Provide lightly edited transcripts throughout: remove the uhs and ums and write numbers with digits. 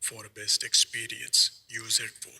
for best experience. Use headphone.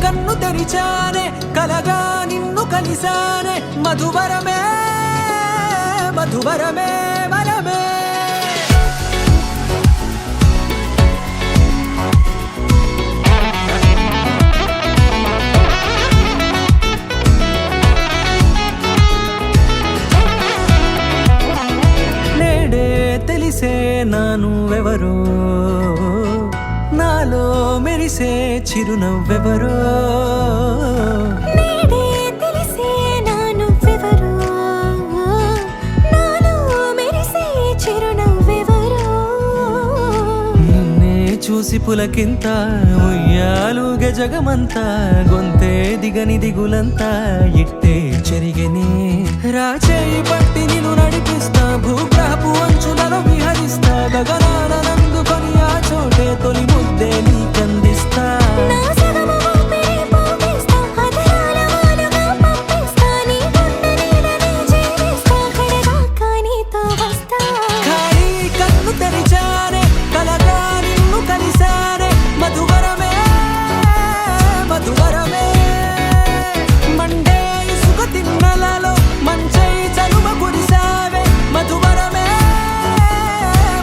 కన్ను తెరిచానే కలగా నిన్ను కలిసానే మధువరమే మధువరమే వరమే నేడే తెలిసే నానువెవరో నాలో మెరిసే చిరునవ్వెవరో నేడే తెలిసే నానువెవరో నాలో మెరిసే చిరునవ్వెవరో నిన్నే చూసి పులకింత ఉయ్యాలుగే జగమంతా గొంతే దిగని దిగులంతా ఇట్టే చెరిగెనే రాచేయి పట్టి నిన్ను నడిపిస్తా భూగ్రహపు అంచులలో విహరిస్తా గగనాన నందుకొని ఆ చోటే తొలి ముద్దే నీకందిస్తా నా సగము ఊపిరి పోగిస్తా అధరాల వాలుగా పంపిస్తా నీ గుండె నీడనే చేరిస్తా కడదాకా నీతో వస్తా ఖాళీ కన్ను తెరిచానే కలగా నిన్ను కలిసానే మధువరమే మధువరమే మండే ఇసుక తిన్నలలో మంచై చలువ కురిసావే మధువరమే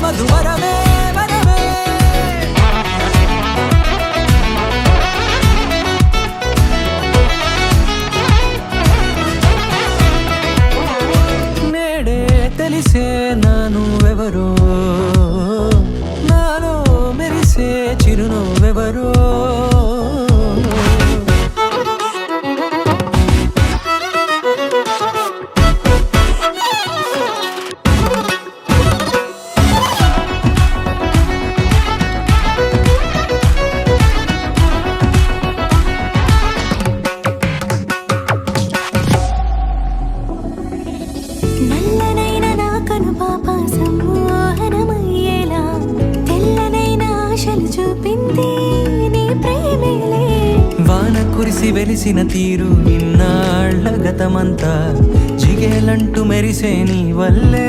మధువరమే వరమే నేడే తెలిసే నానువెవరో నాలో మెరిసే చిరునవ్వెవరో నల్లనైన నా కనుపాప సమ్మోహనమయ్యేలా తెల్లనైన ఆశలు చూపింది నీ ప్రేమేలే వాన కురిసి వెలిసిన తీరు ఇన్నాళ్ల గతమంతా జిగేలంటూ మెరిసే నీ వల్లే